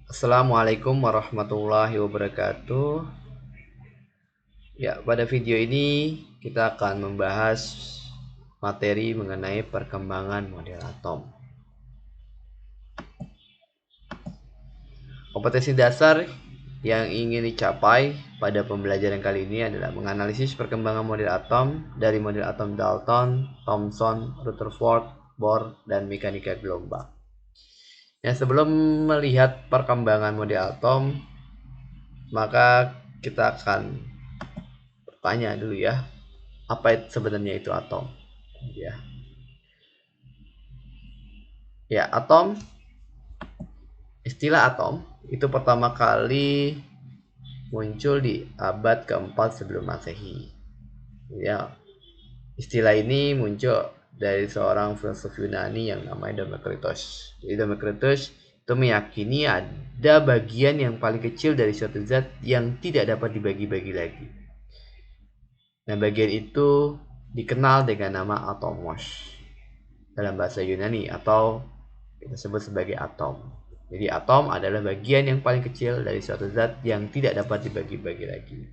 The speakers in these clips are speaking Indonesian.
Assalamualaikum warahmatullahi wabarakatuh. Ya, pada video ini kita akan membahas materi mengenai perkembangan model atom. Kompetensi dasar yang ingin dicapai pada pembelajaran kali ini adalah menganalisis perkembangan model atom dari model atom Dalton, Thomson, Rutherford, Bohr, dan mekanika gelombang. Ya, sebelum melihat perkembangan model atom, maka kita akan bertanya dulu ya, apa sebenarnya itu atom? Ya, atom, istilah atom itu pertama kali muncul di abad keempat sebelum Masehi. Ya, istilah ini muncul dari seorang filsuf Yunani yang namanya Demokritos. Jadi Demokritos itu meyakini ada bagian yang paling kecil dari suatu zat yang tidak dapat dibagi-bagi lagi. Nah, bagian itu dikenal dengan nama atomos dalam bahasa Yunani, atau kita sebut sebagai atom. Jadi atom adalah bagian yang paling kecil dari suatu zat yang tidak dapat dibagi-bagi lagi.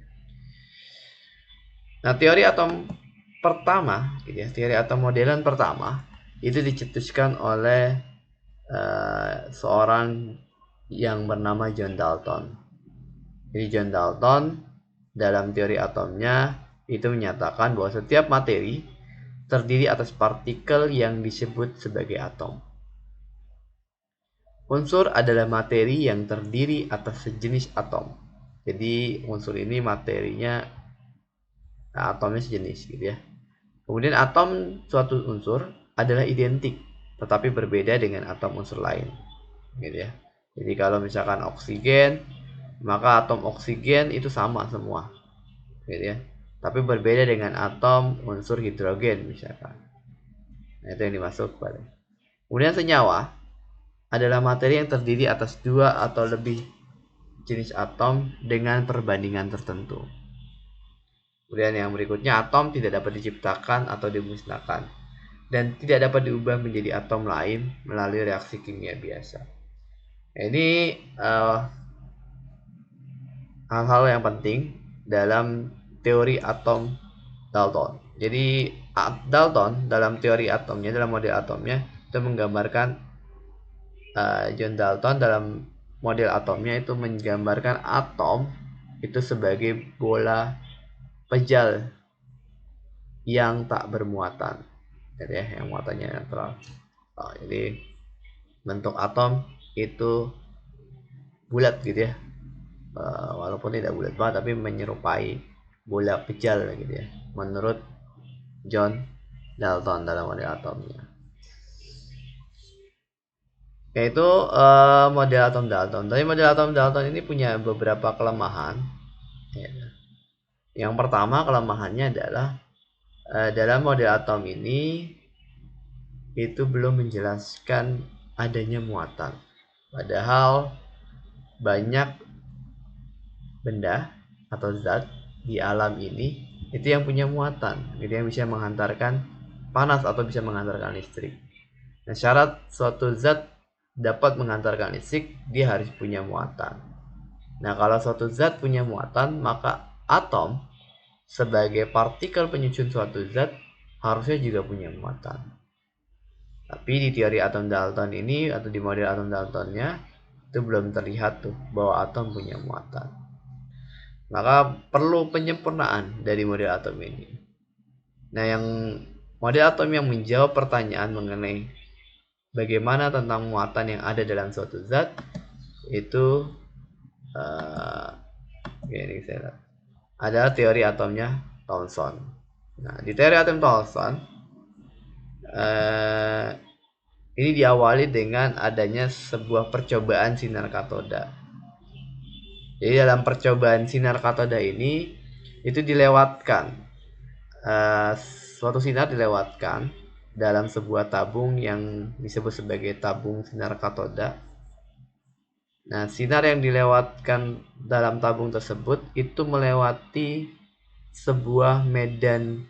Nah, teori atom pertama, gitu ya, teori atom modern pertama itu dicetuskan oleh seorang yang bernama John Dalton. Jadi John Dalton dalam teori atomnya itu menyatakan bahwa setiap materi terdiri atas partikel yang disebut sebagai atom. Unsur adalah materi yang terdiri atas sejenis atom. Jadi unsur ini materinya, atomnya sejenis gitu ya. Kemudian atom suatu unsur adalah identik tetapi berbeda dengan atom unsur lain gitu ya. Jadi kalau misalkan oksigen, maka atom oksigen itu sama semua gitu ya. Tapi berbeda dengan atom unsur hidrogen misalkan. Nah, itu yang dimaksud pada. Kemudian senyawa adalah materi yang terdiri atas dua atau lebih jenis atom dengan perbandingan tertentu. Kemudian yang berikutnya, atom tidak dapat diciptakan atau dimusnahkan dan tidak dapat diubah menjadi atom lain melalui reaksi kimia biasa. Ini hal-hal yang penting dalam teori atom Dalton. Jadi Dalton dalam teori atomnya, dalam model atomnya itu menggambarkan, John Dalton dalam model atomnya itu menggambarkan atom itu sebagai bola pejal yang tak bermuatan, jadi ya, yang muatannya netral. Jadi bentuk atom itu bulat gitu ya, walaupun tidak bulat banget tapi menyerupai bola pejal gitu ya, menurut John Dalton dalam model atomnya. Yaitu model atom Dalton. Tapi model atom Dalton ini punya beberapa kelemahan. Ya. Yang pertama kelemahannya adalah dalam model atom ini itu belum menjelaskan adanya muatan. Padahal banyak benda atau zat di alam ini itu yang punya muatan, gitu, yang bisa menghantarkan panas atau bisa menghantarkan listrik. Nah, syarat suatu zat dapat menghantarkan listrik, dia harus punya muatan. Nah, kalau suatu zat punya muatan, maka atom sebagai partikel penyusun suatu zat harusnya juga punya muatan. Tapi di teori atom Dalton ini atau di model atom Daltonnya itu belum terlihat tuh bahwa atom punya muatan. Maka perlu penyempurnaan dari model atom ini. Nah, yang model atom yang menjawab pertanyaan mengenai bagaimana tentang muatan yang ada dalam suatu zat itu ini adalah teori atomnya Thomson. Nah, di teori atom Thomson ini diawali dengan adanya sebuah percobaan sinar katoda. Jadi dalam percobaan sinar katoda ini itu dilewatkan, suatu sinar dilewatkan dalam sebuah tabung yang disebut sebagai tabung sinar katoda. Nah, sinar yang dilewatkan dalam tabung tersebut itu melewati sebuah medan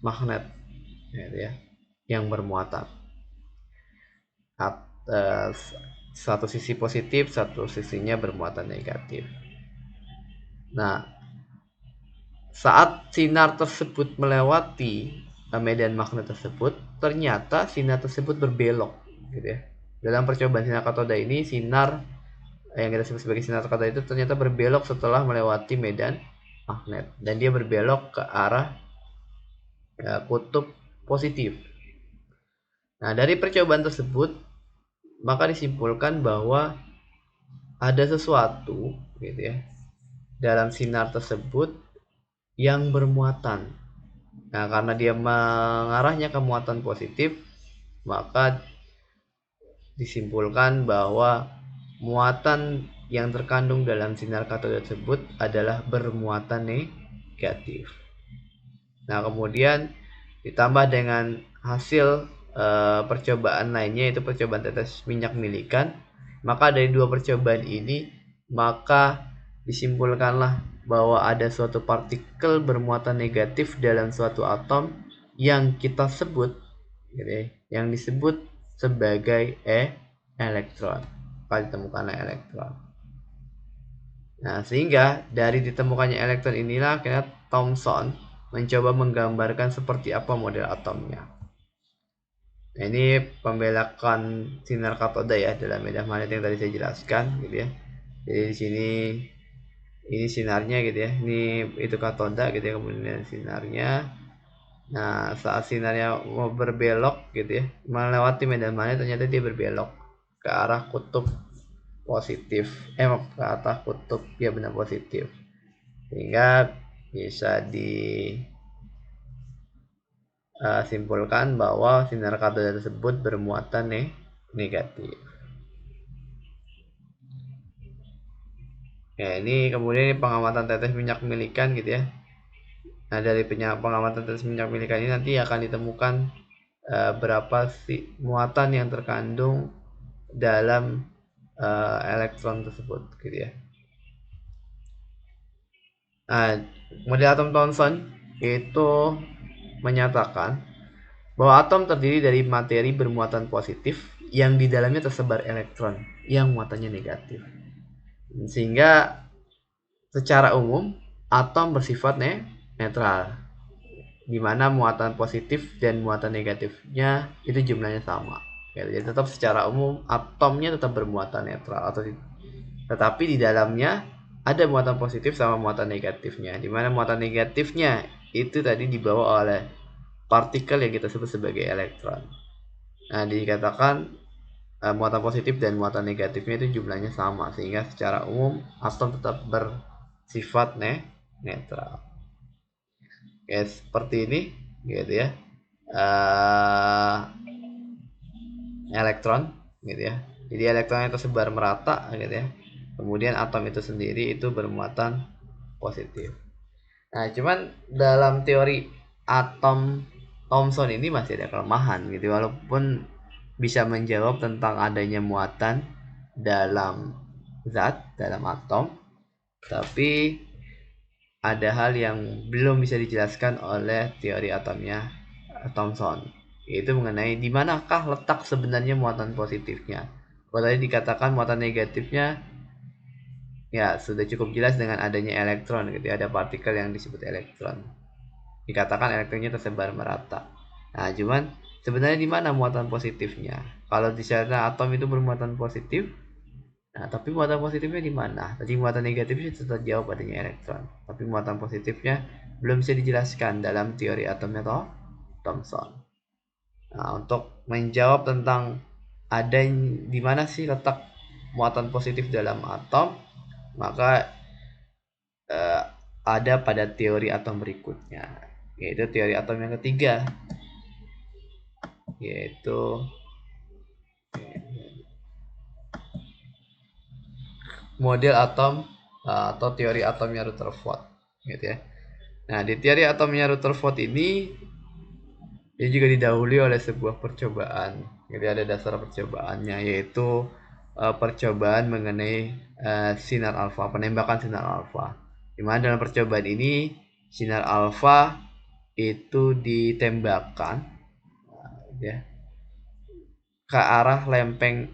magnet, ya, yang bermuatan. satu sisi positif, satu sisinya bermuatan negatif. Nah, saat sinar tersebut melewati medan magnet tersebut, ternyata sinar tersebut berbelok, gitu ya. Dalam percobaan sinar katoda ini, sinar yang kita sebut sebagai sinar katoda itu ternyata berbelok setelah melewati medan magnet, dan dia berbelok ke arah kutub positif. Nah, dari percobaan tersebut maka disimpulkan bahwa ada sesuatu, gitu ya, dalam sinar tersebut yang bermuatan. Nah, karena dia mengarahnya ke muatan positif, maka disimpulkan bahwa muatan yang terkandung dalam sinar katoda tersebut adalah bermuatan negatif. Nah, kemudian ditambah dengan hasil percobaan lainnya, yaitu percobaan tetes minyak milikan, maka dari dua percobaan ini maka disimpulkanlah bahwa ada suatu partikel bermuatan negatif dalam suatu atom yang kita sebut, gitu ya, yang disebut sebagai elektron. Maka ditemukanlah elektron. Nah, sehingga dari ditemukannya elektron inilah akhirnya Thomson mencoba menggambarkan seperti apa model atomnya. Nah, ini pembelakan sinar katoda ya dalam medan magnet yang tadi saya jelaskan, gitu ya. Jadi di sini ini sinarnya, gitu ya. Ini itu katoda, gitu ya, kemudian sinarnya. Nah, saat sinarnya mau berbelok, gitu ya, melewati medan magnet, ternyata dia berbelok ke arah kutub positif. Ke arah kutub, ya benar, positif. Sehingga bisa simpulkan bahwa sinar katoda tersebut bermuatan negatif. Ya, ini kemudian pengamatan tetes minyak milikan, gitu ya. Nah, dari pengamatan tetes minyak milikan ini nanti akan ditemukan berapa muatan yang terkandung dalam elektron tersebut, gitu ya. Nah, model atom Thomson itu menyatakan bahwa atom terdiri dari materi bermuatan positif yang di dalamnya tersebar elektron yang muatannya negatif. Sehingga secara umum atom bersifat netral, di mana muatan positif dan muatan negatifnya itu jumlahnya sama. Jadi tetap secara umum atomnya tetap bermuatan netral, tetapi di dalamnya ada muatan positif sama muatan negatifnya, di mana muatan negatifnya itu tadi dibawa oleh partikel yang kita sebut sebagai elektron. Nah, dikatakan muatan positif dan muatan negatifnya itu jumlahnya sama, sehingga secara umum atom tetap bersifat netral. Oke, seperti ini, gitu ya. Elektron, gitu ya. Jadi elektronnya tersebar merata, gitu ya. Kemudian atom itu sendiri itu bermuatan positif. Nah, cuman dalam teori atom Thomson ini masih ada kelemahan, gitu. Walaupun bisa menjawab tentang adanya muatan dalam zat, dalam atom, tapi ada hal yang belum bisa dijelaskan oleh teori atomnya Thomson, yaitu mengenai di manakah letak sebenarnya muatan positifnya. Kalau tadi dikatakan muatan negatifnya ya sudah cukup jelas dengan adanya elektron, gitu. Ada partikel yang disebut elektron. Dikatakan elektronnya tersebar merata. Nah, cuman sebenarnya di mana muatan positifnya? Kalau di sana atom itu bermuatan positif, nah, tapi muatan positifnya di mana? Tadi muatan negatifnya tetap jauh adanya elektron, tapi muatan positifnya belum bisa dijelaskan dalam teori atomnya Thomson. Nah, untuk menjawab tentang ada di mana sih letak muatan positif dalam atom, maka ada pada teori atom berikutnya, yaitu teori atom yang ketiga, yaitu model atom atau teori atomnya Rutherford, gitu ya. Nah, di teori atomnya Rutherford ini dia juga didahului oleh sebuah percobaan. Jadi ada dasar percobaannya, yaitu percobaan mengenai sinar alfa, penembakan sinar alfa. Dimana dalam percobaan ini sinar alfa itu ditembakkan ya ke arah lempeng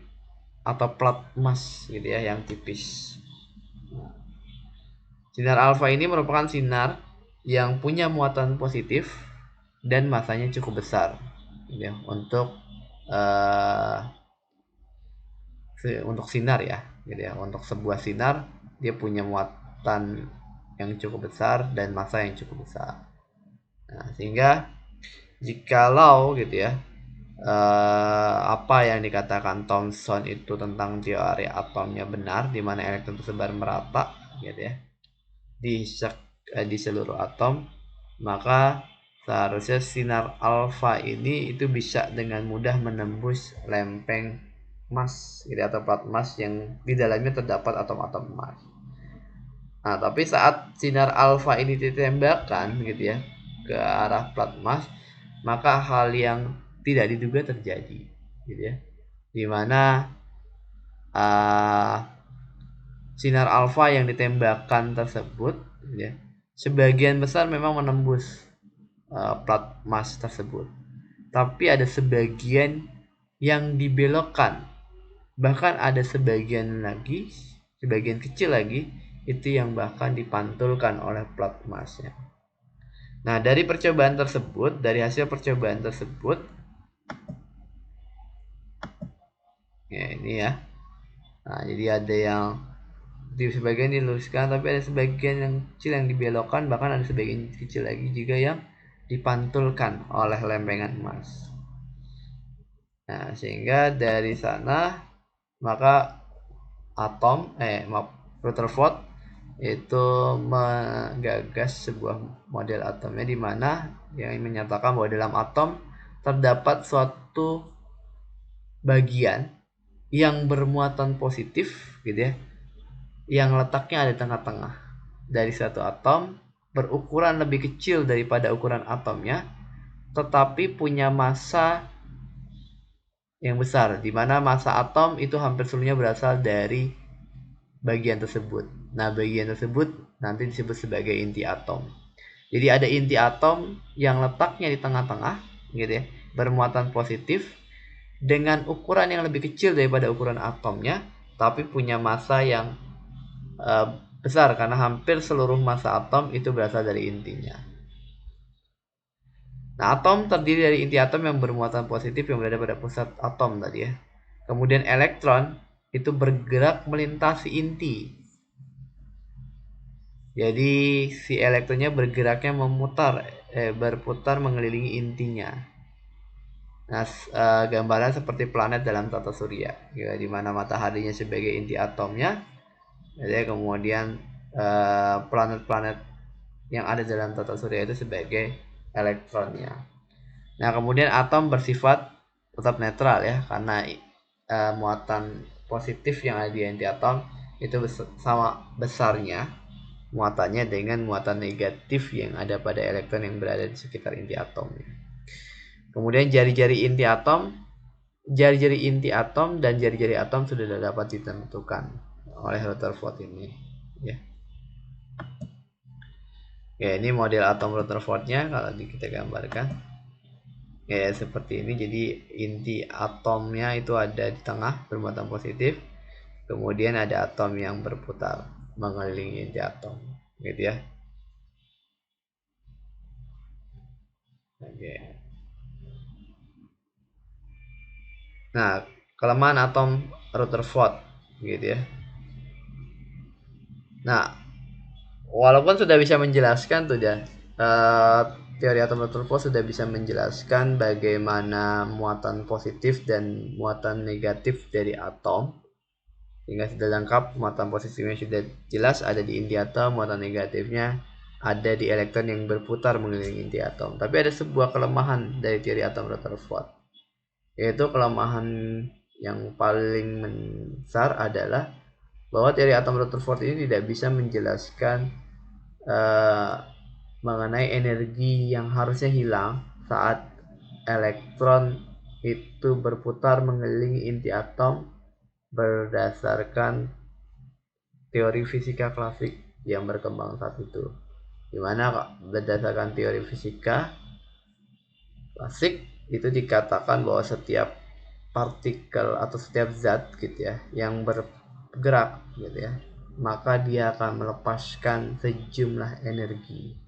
atau plat emas gitu ya, yang tipis. Sinar alfa ini merupakan sinar yang punya muatan positif dan masanya cukup besar gitu ya, untuk sinar ya gitu ya. Untuk sebuah sinar dia punya muatan yang cukup besar dan massa yang cukup besar. Nah, sehingga jikalau gitu ya, apa yang dikatakan Thomson itu tentang teori atomnya benar, di mana elektron tersebar merata gitu ya di seluruh atom, maka seharusnya sinar alfa ini itu bisa dengan mudah menembus lempeng emas gitu, atau plat emas yang di dalamnya terdapat atom-atom emas. Nah, tapi saat sinar alfa ini ditembakkan gitu ya ke arah plat emas, maka hal yang tidak diduga terjadi gitu ya, dimana sinar alfa yang ditembakkan tersebut gitu ya, sebagian besar memang menembus plat emas tersebut, tapi ada sebagian yang dibelokkan, bahkan ada sebagian kecil lagi itu yang bahkan dipantulkan oleh plat emasnya. Nah, dari hasil percobaan tersebut, ya ini ya. Nah, jadi ada yang di sebagian diluruskan, tapi ada sebagian yang kecil yang dibelokkan, bahkan ada sebagian kecil lagi juga yang dipantulkan oleh lempengan emas. Nah, sehingga dari sana maka Rutherford itu menggagas sebuah model atomnya, di mana yang menyatakan bahwa dalam atom terdapat suatu bagian yang bermuatan positif gitu ya, yang letaknya ada di tengah-tengah dari suatu atom, berukuran lebih kecil daripada ukuran atomnya, tetapi punya massa yang besar, di mana massa atom itu hampir seluruhnya berasal dari bagian tersebut. Nah, bagian tersebut nanti disebut sebagai inti atom. Jadi ada inti atom yang letaknya di tengah-tengah gitu ya, bermuatan positif dengan ukuran yang lebih kecil daripada ukuran atomnya, tapi punya massa yang besar karena hampir seluruh massa atom itu berasal dari intinya. Nah, atom terdiri dari inti atom yang bermuatan positif yang berada pada pusat atom tadi ya. Kemudian elektron itu bergerak melintasi inti. Jadi si elektronnya bergeraknya berputar mengelilingi intinya. Nah, gambaran seperti planet dalam tata surya, ya, di mana mataharinya sebagai inti atomnya, jadi kemudian planet-planet yang ada dalam tata surya itu sebagai elektronnya. Nah, kemudian atom bersifat tetap netral ya, karena muatan positif yang ada di inti atom itu sama besarnya muatannya dengan muatan negatif yang ada pada elektron yang berada di sekitar inti atom. Kemudian jari-jari inti atom dan jari-jari atom sudah dapat ditentukan oleh Rutherford ini ya. Ya, ini model atom Rutherfordnya kalau kita gambarkan ya seperti ini. Jadi inti atomnya itu ada di tengah bermuatan positif, kemudian ada atom yang berputar mengelilingi inti atom gitu ya. Oke. Nah, kelemahan atom Rutherford gitu ya. Nah, walaupun sudah bisa menjelaskan tuh ya, teori atom Rutherford sudah bisa menjelaskan bagaimana muatan positif dan muatan negatif dari atom, sehingga sudah lengkap. Muatan positifnya sudah jelas ada di inti atom, muatan negatifnya ada di elektron yang berputar mengelilingi inti atom. Tapi ada sebuah kelemahan dari teori atom Rutherford, yaitu kelemahan yang paling besar adalah bahwa teori atom Rutherford ini tidak bisa menjelaskan mengenai energi yang harusnya hilang saat elektron itu berputar mengelilingi inti atom berdasarkan teori fisika klasik yang berkembang saat itu, dimana berdasarkan teori fisika klasik itu dikatakan bahwa setiap partikel atau setiap zat gitu ya yang bergerak gitu ya, maka dia akan melepaskan sejumlah energi.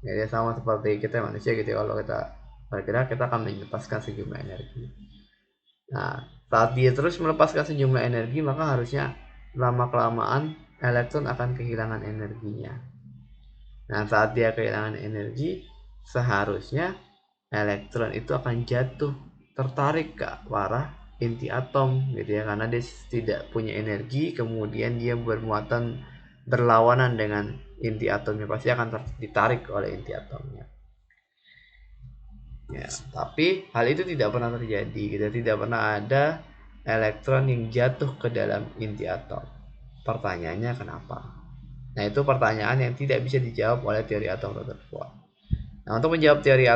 Jadi sama seperti kita manusia gitu ya, kalau kita bergerak kita akan melepaskan sejumlah energi. Nah, saat dia terus melepaskan sejumlah energi, maka harusnya lama-kelamaan elektron akan kehilangan energinya. Nah, saat dia kehilangan energi, seharusnya elektron itu akan jatuh, tertarik ke arah inti atom gitu ya, karena dia tidak punya energi, kemudian dia bermuatan berlawanan dengan inti atomnya, pasti akan ditarik oleh inti atomnya. Ya, tapi hal itu tidak pernah terjadi gitu, tidak pernah ada elektron yang jatuh ke dalam inti atom. Pertanyaannya kenapa? Nah, itu pertanyaan yang tidak bisa dijawab oleh teori atom Rutherford. Nah, untuk menjawab teori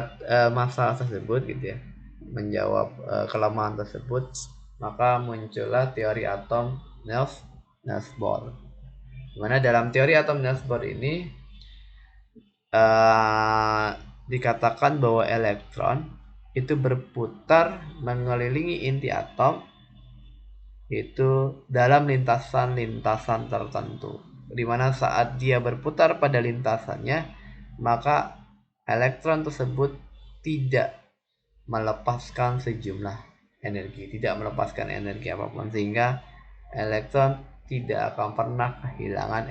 masalah tersebut gitu ya, menjawab kelemahan tersebut, maka muncullah teori atom Niels Bohr. Dimana dalam teori atom Niels Bohr ini dikatakan bahwa elektron itu berputar mengelilingi inti atom itu dalam lintasan-lintasan tertentu, dimana saat dia berputar pada lintasannya, maka elektron tersebut tidak melepaskan sejumlah energi, tidak melepaskan energi apapun, sehingga elektron tidak akan pernah kehilangan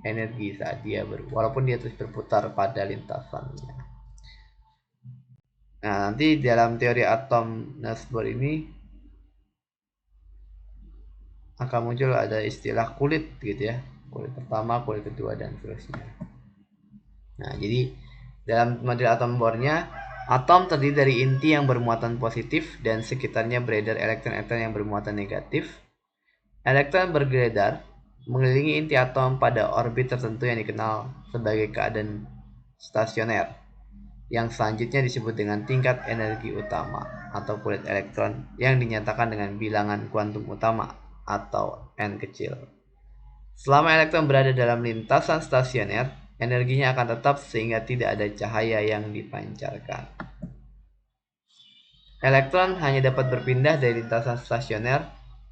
energi saat dia walaupun dia terus berputar pada lintasannya. Nah, nanti dalam teori atom Niels Bohr ini akan muncul ada istilah kulit gitu ya, kulit pertama, kulit kedua, dan seterusnya. Nah, jadi dalam model atom Bohr-nya, atom terdiri dari inti yang bermuatan positif dan sekitarnya beredar elektron-elektron yang bermuatan negatif. Elektron bergeledar mengelilingi inti atom pada orbit tertentu yang dikenal sebagai keadaan stasioner, yang selanjutnya disebut dengan tingkat energi utama atau kulit elektron, yang dinyatakan dengan bilangan kuantum utama atau N kecil. Selama elektron berada dalam lintasan stasioner, energinya akan tetap sehingga tidak ada cahaya yang dipancarkan. Elektron hanya dapat berpindah dari lintasan stasioner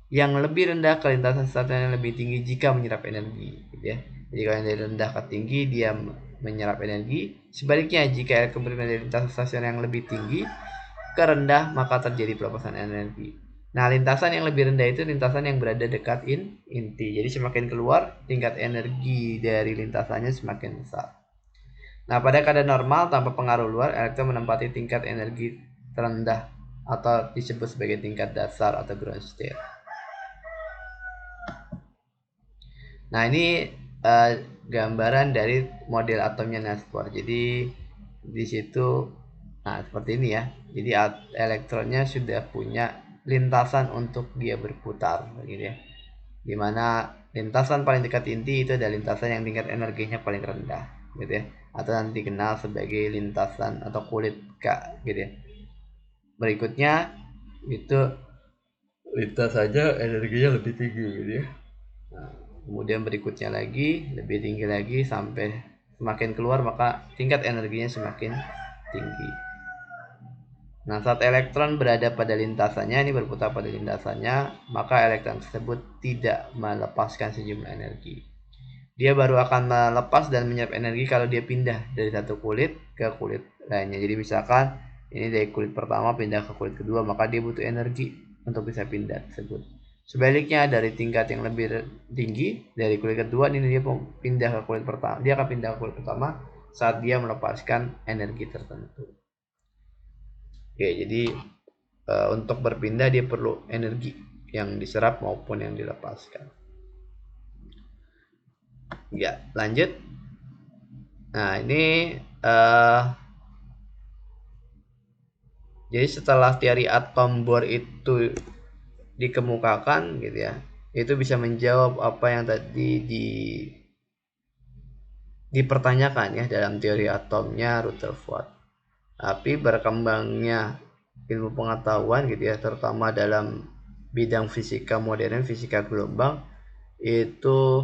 yang lebih rendah ke lintasan stasioner yang lebih tinggi jika menyerap energi, gitu ya. Jadi kalau yang dari rendah ke tinggi dia menyerap energi. Sebaliknya, jika elektron berpindah dari lintasan stasioner yang lebih tinggi ke rendah, maka terjadi pelepasan energi. Nah, lintasan yang lebih rendah itu lintasan yang berada dekat inti. Jadi semakin keluar, tingkat energi dari lintasannya semakin besar. Nah, pada keadaan normal tanpa pengaruh luar, elektron menempati tingkat energi terendah atau disebut sebagai tingkat dasar atau ground state. Nah, ini gambaran dari model atomnya Niels Bohr. Jadi di situ, nah seperti ini ya. Jadi elektronnya sudah punya lintasan untuk dia berputar, gitu ya. Dimana lintasan paling dekat inti itu adalah lintasan yang tingkat energinya paling rendah, gitu ya. Atau nanti dikenal sebagai lintasan atau kulit K, gitu ya. Berikutnya itu lintas saja energinya lebih tinggi, gitu ya. Nah, kemudian berikutnya lagi lebih tinggi lagi, sampai semakin keluar maka tingkat energinya semakin tinggi. Nah, saat elektron berada pada lintasannya, ini berputar pada lintasannya, maka elektron tersebut tidak melepaskan sejumlah energi. Dia baru akan melepas dan menyerap energi kalau dia pindah dari satu kulit ke kulit lainnya. Jadi misalkan ini dari kulit pertama pindah ke kulit kedua, maka dia butuh energi untuk bisa pindah tersebut. Sebaliknya, dari tingkat yang lebih tinggi dari kulit kedua, ini dia pindah ke kulit pertama. Dia akan pindah ke kulit pertama saat dia melepaskan energi tertentu. Oke, jadi untuk berpindah dia perlu energi yang diserap maupun yang dilepaskan. Ya, lanjut. Nah, ini jadi setelah teori atom Bohr itu dikemukakan gitu ya, itu bisa menjawab apa yang tadi dipertanyakan ya dalam teori atomnya Rutherford. Tapi berkembangnya ilmu pengetahuan gitu ya, terutama dalam bidang fisika modern, fisika gelombang, itu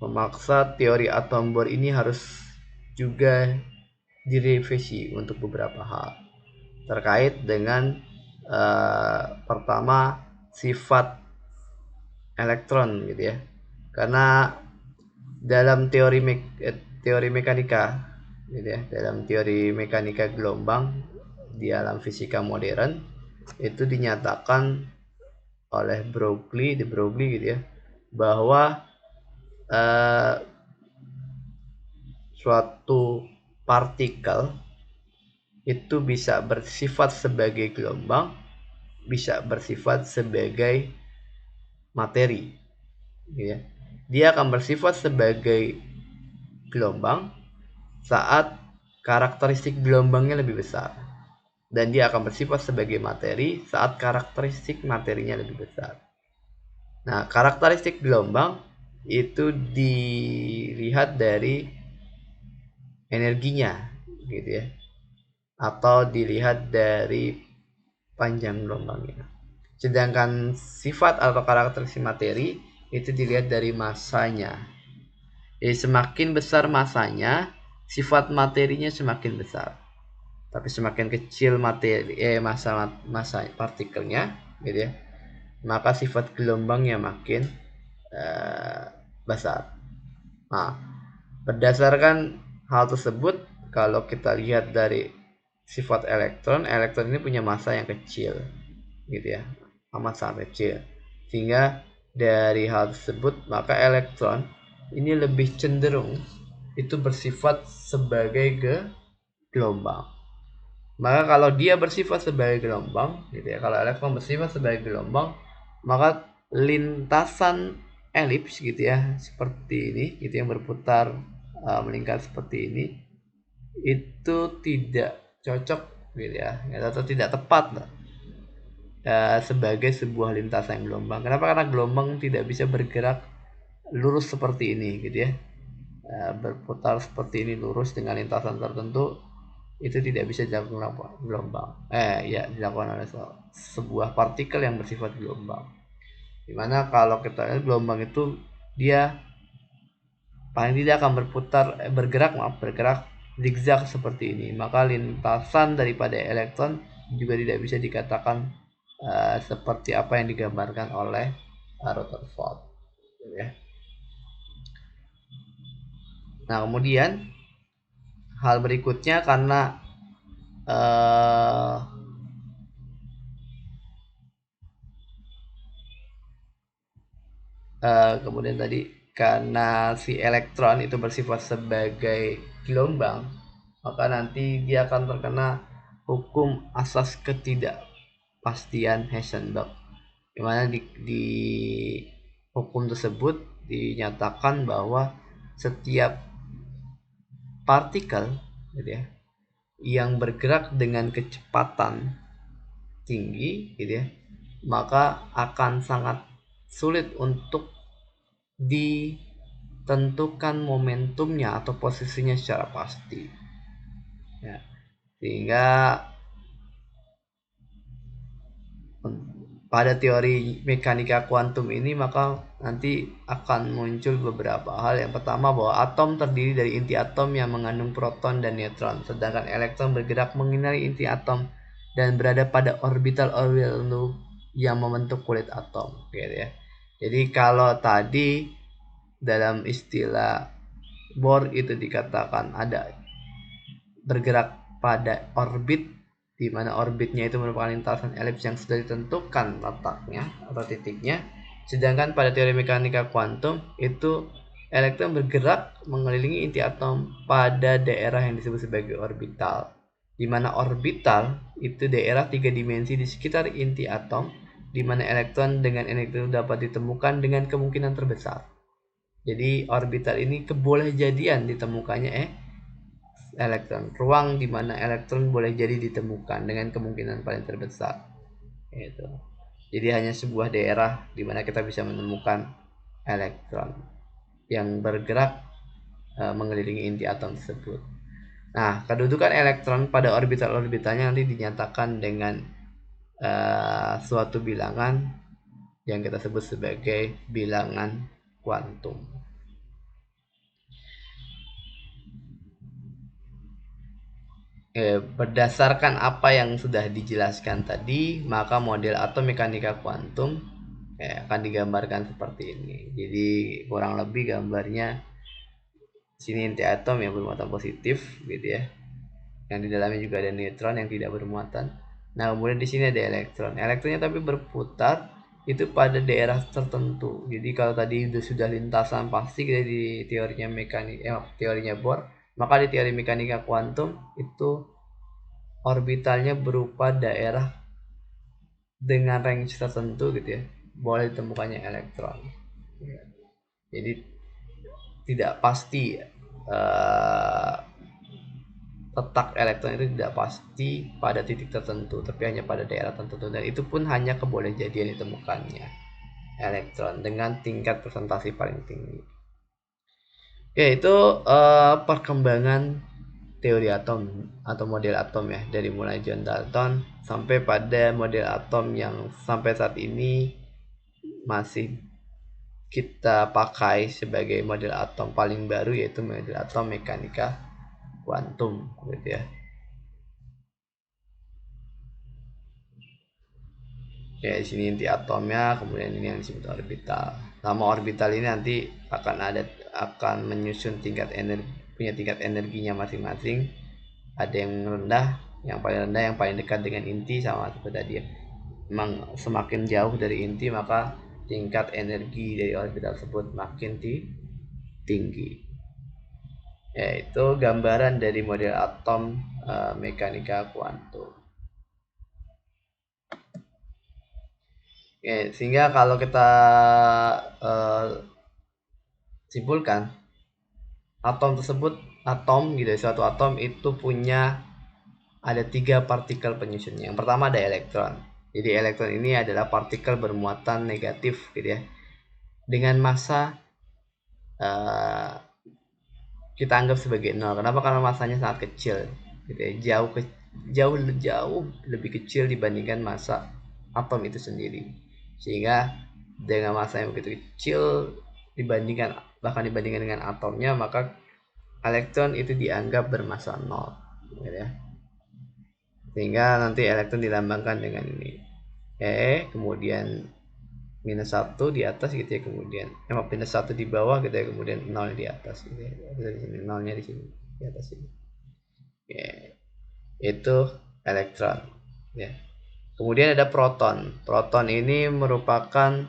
memaksa teori atom Bohr ini harus juga direvisi untuk beberapa hal terkait dengan pertama sifat elektron gitu ya. Karena dalam teori mekanika gitu ya, dalam teori mekanika gelombang di alam fisika modern itu dinyatakan oleh de Broglie gitu ya, bahwa suatu partikel itu bisa bersifat sebagai gelombang, bisa bersifat sebagai materi gitu ya. Dia akan bersifat sebagai gelombang saat karakteristik gelombangnya lebih besar, dan dia akan bersifat sebagai materi saat karakteristik materinya lebih besar. Nah, karakteristik gelombang itu dilihat dari energinya gitu ya, atau dilihat dari panjang gelombangnya. Sedangkan sifat atau karakteristik materi itu dilihat dari masanya. Jadi semakin besar masanya, sifat materinya semakin besar. Tapi semakin kecil masa partikelnya gitu ya, maka sifat gelombangnya makin besar. Nah, berdasarkan hal tersebut, kalau kita lihat dari sifat elektron ini punya massa yang kecil gitu ya, amat sangat kecil, sehingga dari hal tersebut maka elektron ini lebih cenderung itu bersifat sebagai gelombang. Maka kalau dia bersifat sebagai gelombang gitu ya, kalau elektron bersifat sebagai gelombang, maka lintasan elips gitu ya, seperti ini gitu, yang berputar melingkar seperti ini, itu tidak cocok gitu ya, atau tidak tepat lah, sebagai sebuah lintasan gelombang. Kenapa? Karena gelombang tidak bisa bergerak lurus seperti ini gitu ya, berputar seperti ini lurus dengan lintasan tertentu, itu tidak bisa dilakukan gelombang. Dilakukan oleh sebuah partikel yang bersifat gelombang. Dimana kalau kita lihat gelombang itu dia paling tidak akan bergerak zigzag seperti ini. Maka lintasan daripada elektron juga tidak bisa dikatakan seperti apa yang digambarkan oleh Rutherford. Ya. Nah, kemudian hal berikutnya, karena kemudian tadi karena si elektron itu bersifat sebagai gelombang, maka nanti dia akan terkena hukum asas ketidakpastian Heisenberg, di mana di hukum tersebut dinyatakan bahwa setiap partikel gitu ya, yang bergerak dengan kecepatan tinggi gitu ya, maka akan sangat sulit untuk ditentukan momentumnya atau posisinya secara pasti ya. Sehingga pada teori mekanika kuantum ini maka nanti akan muncul beberapa hal. Yang pertama, bahwa atom terdiri dari inti atom yang mengandung proton dan neutron, sedangkan elektron bergerak mengelilingi inti atom dan berada pada orbital yang membentuk kulit atom gitu ya. Jadi kalau tadi dalam istilah Bohr itu dikatakan ada bergerak pada orbit, di mana orbitnya itu merupakan lintasan elips yang sudah ditentukan letaknya atau titiknya. Sedangkan pada teori mekanika kuantum itu elektron bergerak mengelilingi inti atom pada daerah yang disebut sebagai orbital, di mana orbital itu daerah 3 dimensi di sekitar inti atom, di mana elektron dengan elektron dapat ditemukan dengan kemungkinan terbesar. Jadi orbital ini keboleh jadian ditemukannya elektron, ruang di mana elektron boleh jadi ditemukan dengan kemungkinan paling terbesar. Itu. Jadi hanya sebuah daerah di mana kita bisa menemukan elektron yang bergerak mengelilingi inti atom tersebut. Nah, kedudukan elektron pada orbital-orbitalnya nanti dinyatakan dengan suatu bilangan yang kita sebut sebagai bilangan kuantum. Berdasarkan apa yang sudah dijelaskan tadi, maka model atom mekanika kuantum akan digambarkan seperti ini. Jadi kurang lebih gambarnya sini inti atom yang bermuatan positif gitu ya. Yang di dalamnya juga ada neutron yang tidak bermuatan. Nah, kemudian di sini ada elektron. Elektronnya tapi berputar itu pada daerah tertentu. Jadi kalau tadi sudah lintasan pasti di teorinya teorinya Bohr, maka di teori mekanika kuantum itu orbitalnya berupa daerah dengan range tertentu gitu ya, boleh ditemukannya elektron. Jadi tidak pasti letak elektron itu tidak pasti pada titik tertentu, tapi hanya pada daerah tertentu, dan itu pun hanya keboleh jadian ditemukannya elektron dengan tingkat presentasi paling tinggi. Oke, itu perkembangan teori atom atau model atom ya, dari mulai John Dalton sampai pada model atom yang sampai saat ini masih kita pakai sebagai model atom paling baru, yaitu model atom mekanika kuantum gitu ya. Ya, di sini inti atomnya, kemudian ini yang disebut orbital. Nama orbital ini nanti akan menyusun punya tingkat energinya masing-masing. Ada yang rendah, yang paling rendah, yang paling dekat dengan inti, sama seperti tadi ya. Memang semakin jauh dari inti maka tingkat energi dari orbital tersebut makin tinggi. Yaitu gambaran dari model atom mekanika kuantum. Sehingga kalau kita simpulkan, suatu atom itu punya ada 3 partikel penyusunnya. Yang pertama ada elektron. Jadi elektron ini adalah partikel bermuatan negatif gitu ya, dengan massa kita anggap sebagai 0. Kenapa? Karena massanya sangat kecil gitu ya, jauh lebih kecil dibandingkan massa atom itu sendiri, sehingga dengan massa yang begitu kecil bahkan dibandingkan dengan atomnya, maka elektron itu dianggap bermassa 0 gitu ya. Sehingga nanti elektron dilambangkan dengan ini kemudian minus 1 di atas gitu ya, kemudian minus 1 di bawah gitu ya, kemudian 0 di atas gitu ya. Di sini nolnya di sini di atas ini. Itu elektron ya. Kemudian ada proton. Proton ini merupakan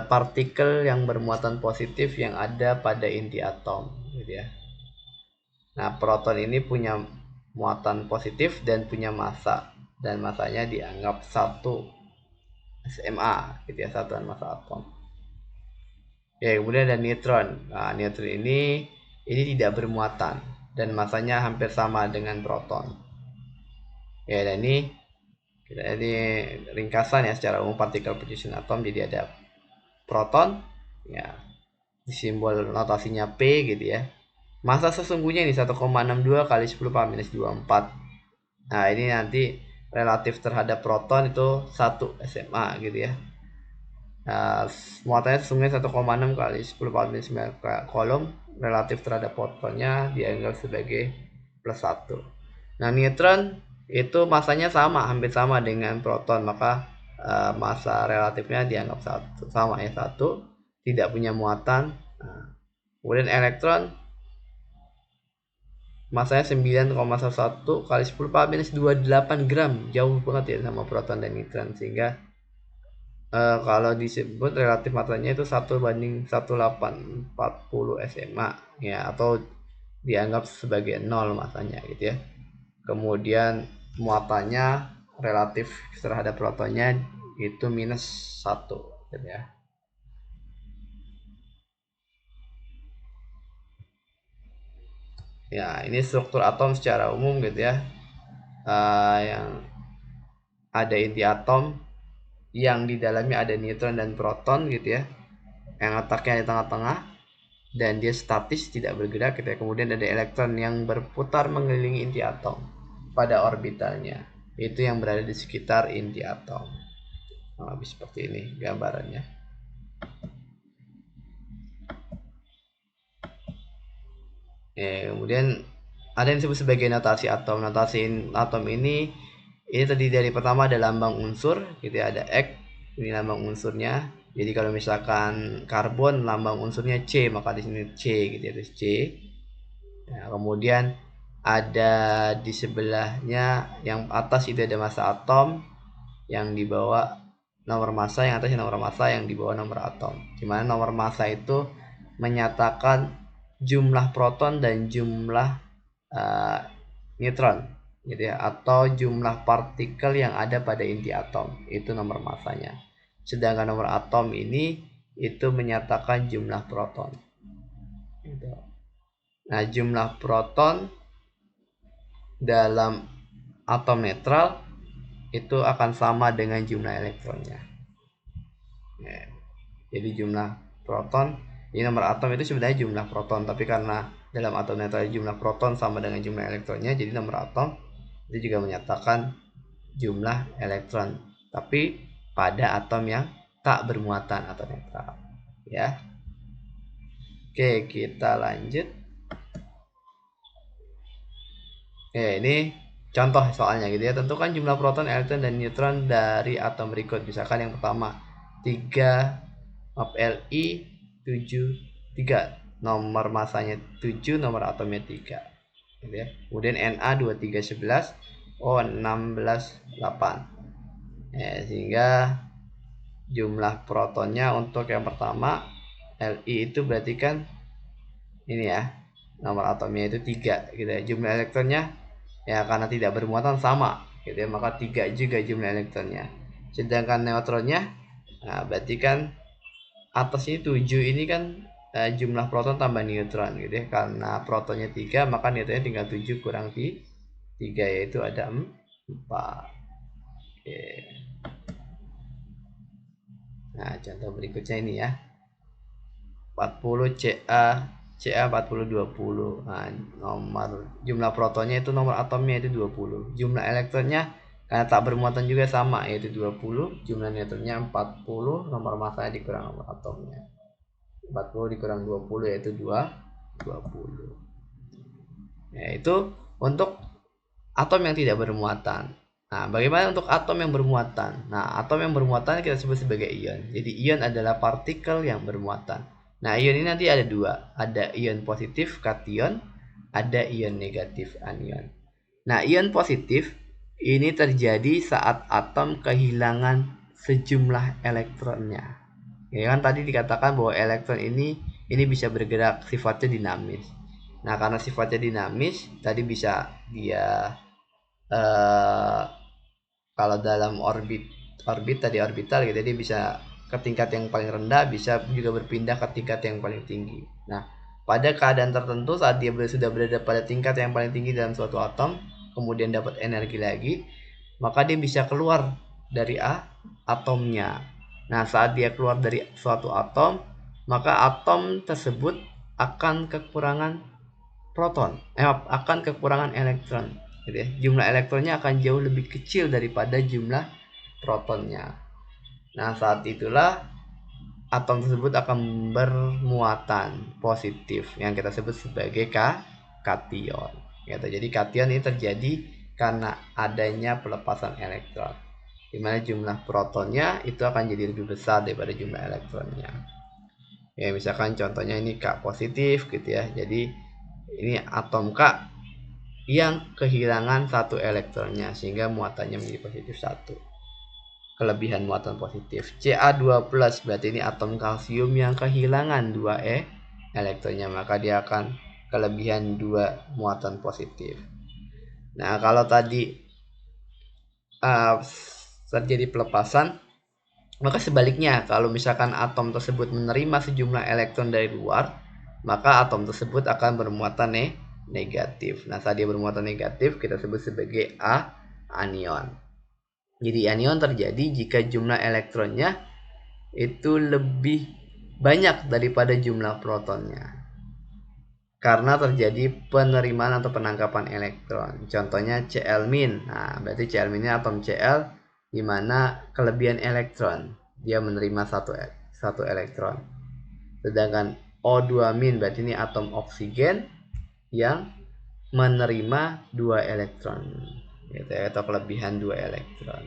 partikel yang bermuatan positif yang ada pada inti atom gitu ya. Nah, proton ini punya muatan positif dan punya massa, dan massanya dianggap 1 SMA gitu ya, satuan massa atom. Ya, kemudian ada neutron. Nah, neutron ini tidak bermuatan dan massanya hampir sama dengan proton. Ya, dan ini ringkasan ya secara umum partikel penyusun atom. Jadi ada proton ya, simbol notasinya P gitu ya. Massa sesungguhnya ini 1,62 kali 10 pangkat minus 24. Nah, ini nanti relatif terhadap proton itu 1 SMA gitu ya. Nah, muatannya sesungguhnya 1,6 kali 10 pangkat minus 9 kolom, relatif terhadap protonnya dianggap sebagai plus 1. Nah, neutron itu masanya hampir sama dengan proton, maka massa relatifnya dianggap sama ya, 1, tidak punya muatan. Nah, kemudian elektron masanya 9,11 kali 10 pangkat minus 28 gram, jauh banget ya sama proton dan neutron, sehingga kalau disebut relatif masanya itu 1:1840 SMA ya, atau dianggap sebagai 0 masanya gitu ya. Kemudian muatannya relatif terhadap protonnya itu minus 1 gitu ya. Ya, ini struktur atom secara umum gitu ya. Yang ada inti atom yang di dalamnya ada neutron dan proton gitu ya, yang letaknya di tengah-tengah dan dia statis, tidak bergerak gitu ya. Kemudian ada elektron yang berputar mengelilingi inti atom pada orbitalnya, itu yang berada di sekitar inti atom. Lebih seperti ini gambarannya. Kemudian ada yang disebut sebagai notasi atom. Notasi atom ini terdiri dari pertama ada lambang unsur, gitu ya, ada X, ini lambang unsurnya. Jadi kalau misalkan karbon lambang unsurnya C, maka di sini C, gitu ya, terus C. Nah, kemudian ada di sebelahnya yang atas itu ada massa atom, yang di bawah nomor massa, yang atasnya nomor massa, yang di bawah nomor atom. Dimana nomor massa itu menyatakan jumlah proton dan jumlah neutron, gitu ya, atau jumlah partikel yang ada pada inti atom, itu nomor massanya. Sedangkan nomor atom ini itu menyatakan jumlah proton, gitu. Nah, jumlah proton dalam atom netral itu akan sama dengan jumlah elektronnya. Ya, jadi jumlah proton, ini nomor atom itu sebenarnya jumlah proton, tapi karena dalam atom netral jumlah proton sama dengan jumlah elektronnya, jadi nomor atom itu juga menyatakan jumlah elektron, tapi pada atom yang tak bermuatan atau netral, ya. Oke, kita lanjut. Oke, ini contoh soalnya, gitu ya. Tentukan jumlah proton, elektron, dan neutron dari atom berikut. Misalkan yang pertama 3 Li 73, nomor masanya 7, nomor atomnya 3, gitu ya. Kemudian Na 2311, O 168, ya, sehingga jumlah protonnya untuk yang pertama Li itu berarti kan ini ya, nomor atomnya itu 3, gitu ya. Jumlah elektronnya ya karena tidak bermuatan sama, gitu ya, maka 3 juga jumlah elektronnya. Sedangkan neutronnya, nah berarti kan atasnya 7 ini kan jumlah proton tambah neutron, gitu ya. Karena protonnya 3, maka neutronnya tinggal 7 kurang 3, yaitu ada 4. Oke. Nah, contoh berikutnya ini ya. 40 Ca 40 20. Nah, nomor jumlah protonnya itu nomor atomnya itu 20. Jumlah elektronnya karena tak bermuatan juga sama, yaitu 20. Jumlah neutronnya 40, nomor massanya dikurang nomor atomnya. 40 dikurang 20 yaitu 20. Yaitu untuk atom yang tidak bermuatan. Nah, bagaimana untuk atom yang bermuatan? Nah, atom yang bermuatan kita sebut sebagai ion. Jadi ion adalah partikel yang bermuatan. Nah, ion ini nanti ada dua. Ada ion positif, kation. Ada ion negatif, anion. Nah, ion positif ini terjadi saat atom kehilangan sejumlah elektronnya. Ya kan tadi dikatakan bahwa elektron ini bisa bergerak, sifatnya dinamis. Nah, karena sifatnya dinamis, tadi bisa dia kalau dalam orbit tadi orbital, gitu, dia bisa ke tingkat yang paling rendah, bisa juga berpindah ke tingkat yang paling tinggi. Nah, pada keadaan tertentu saat dia sudah berada pada tingkat yang paling tinggi dalam suatu atom, kemudian dapat energi lagi, maka dia bisa keluar dari atomnya. Nah, saat dia keluar dari suatu atom, maka atom tersebut akan kekurangan proton, akan kekurangan elektron, gitu ya. Jumlah elektronnya akan jauh lebih kecil daripada jumlah protonnya. Nah, saat itulah atom tersebut akan bermuatan positif yang kita sebut sebagai kation. Gitu. Jadi kation ini terjadi karena adanya pelepasan elektron, di mana jumlah protonnya itu akan jadi lebih besar daripada jumlah elektronnya. Ya, misalkan contohnya ini K positif, gitu ya. Jadi ini atom K yang kehilangan satu elektronnya sehingga muatannya menjadi positif 1. Kelebihan muatan positif. Ca2+ berarti ini atom kalsium yang kehilangan 2 elektronnya, maka dia akan kelebihan 2 muatan positif. Nah, kalau tadi terjadi pelepasan, maka sebaliknya, kalau misalkan atom tersebut menerima sejumlah elektron dari luar, maka atom tersebut akan bermuatan negatif. Nah, saat dia bermuatan negatif kita sebut sebagai anion. Jadi anion terjadi jika jumlah elektronnya itu lebih banyak daripada jumlah protonnya, karena terjadi penerimaan atau penangkapan elektron. Contohnya Cl-. Nah, berarti Cl- ini atom Cl di mana kelebihan elektron, dia menerima satu elektron. Sedangkan O2- berarti ini atom oksigen yang menerima 2 elektron gitu ya, atau kelebihan 2 elektron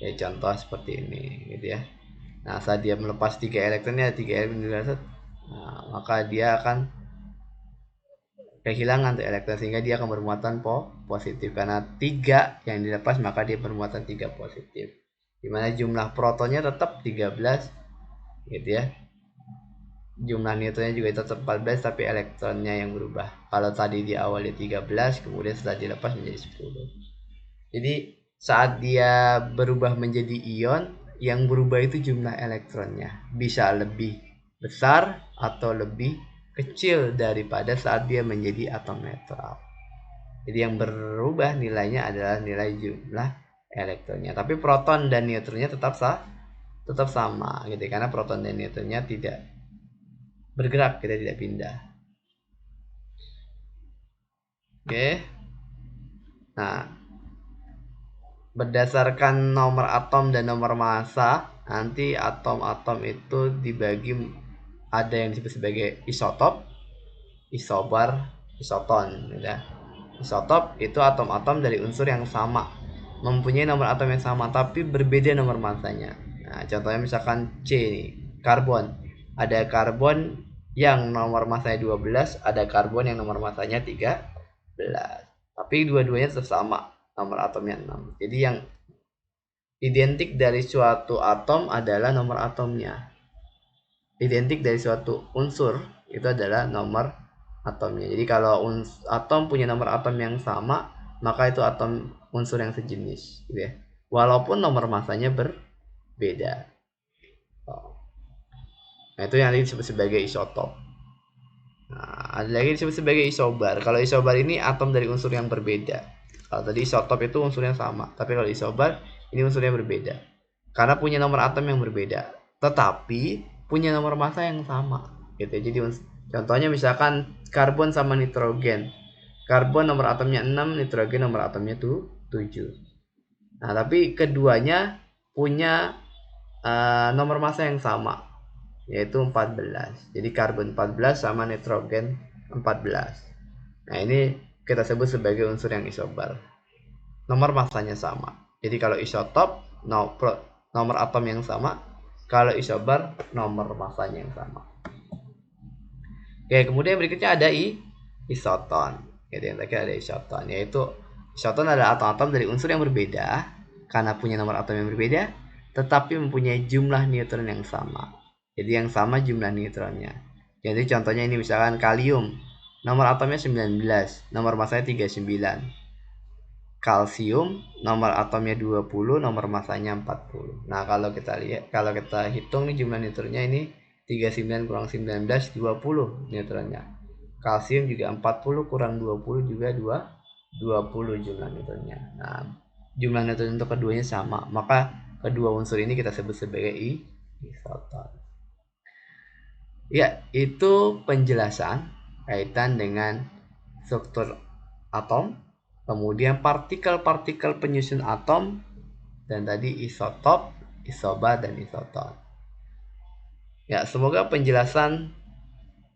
ya, contoh seperti ini gitu ya. Nah, saat dia melepas 3 elektronnya, 3 elektron, maka dia akan kehilangan tuh elektron, sehingga dia akan bermuatan positif. Karena 3 yang dilepas, maka dia bermuatan 3 positif. Dimana jumlah protonnya tetap 13 gitu ya. Jumlah neutronnya juga tetap 14, tapi elektronnya yang berubah. Kalau tadi di awalnya 13, kemudian setelah dilepas menjadi 10. Jadi saat dia berubah menjadi ion, yang berubah itu jumlah elektronnya. Bisa lebih besar atau lebih kecil daripada saat dia menjadi atom netral. Jadi yang berubah nilainya adalah nilai jumlah elektronnya. Tapi proton dan neutronnya tetap sama gitu, karena proton dan neutronnya tidak bergerak, kita tidak pindah. Oke. Nah, berdasarkan nomor atom dan nomor massa, nanti atom-atom itu dibagi, ada yang disebut sebagai isotop, isobar, isoton gitu ya. Isotop itu atom-atom dari unsur yang sama, mempunyai nomor atom yang sama tapi berbeda nomor massanya. Nah, contohnya misalkan C nih, karbon. Ada karbon yang nomor massanya 12, ada karbon yang nomor massanya 13. Tapi dua-duanya tetap sama, nomor atomnya 6. Jadi yang identik dari suatu atom adalah nomor atomnya. Identik dari suatu unsur itu adalah nomor atomnya. Jadi kalau atom punya nomor atom yang sama, maka itu atom unsur yang sejenis gitu ya. Walaupun nomor massanya berbeda. Nah, itu yang disebut sebagai isotop. Nah, ada lagi disebut sebagai isobar. Kalau isobar ini atom dari unsur yang berbeda. Kalau tadi isotop itu unsur yang sama, tapi kalau isobar ini unsurnya berbeda. Karena punya nomor atom yang berbeda, tetapi punya nomor massa yang sama. Gitu. Jadi contohnya misalkan karbon sama nitrogen. Karbon nomor atomnya 6, nitrogen nomor atomnya 7. Nah, tapi keduanya punya nomor massa yang sama, yaitu 14. Jadi karbon 14 sama nitrogen 14. Nah, ini kita sebut sebagai unsur yang isobar. Nomor massanya sama. Jadi kalau isotop nomor atom yang sama, kalau isobar nomor massanya yang sama. Oke, kemudian berikutnya ada isoton. Jadi yang terakhir ada isoton, yaitu isoton adalah atom-atom dari unsur yang berbeda karena punya nomor atom yang berbeda, tetapi mempunyai jumlah neutron yang sama. Jadi yang sama jumlah neutronnya. Jadi contohnya ini misalkan kalium, nomor atomnya 19, nomor massanya 39. Kalsium, nomor atomnya 20, nomor massanya 40. Nah, kalau kita hitung nih jumlah neutronnya ini 39 kurang 19, 20 neutronnya. Kalsium juga 40 kurang 20 juga 20 jumlah neutronnya. Nah, jumlah neutron untuk keduanya sama, maka kedua unsur ini kita sebut sebagai isoton. Ya, itu penjelasan kaitan dengan struktur atom, kemudian partikel-partikel penyusun atom, dan tadi isotop, isobar, dan isoton. Ya, semoga penjelasan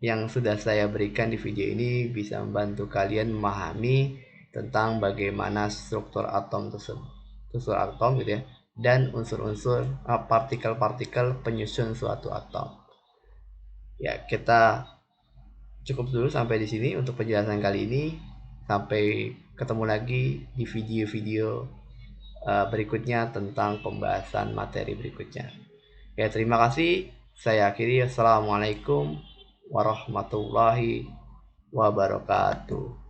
yang sudah saya berikan di video ini bisa membantu kalian memahami tentang bagaimana struktur atom tersebut, struktur atom gitu ya, dan unsur-unsur partikel-partikel penyusun suatu atom. Ya, kita cukup dulu sampai di sini untuk penjelasan kali ini. Sampai ketemu lagi di video-video berikutnya tentang pembahasan materi berikutnya. Ya, terima kasih. Saya akhiri. Assalamualaikum warahmatullahi wabarakatuh.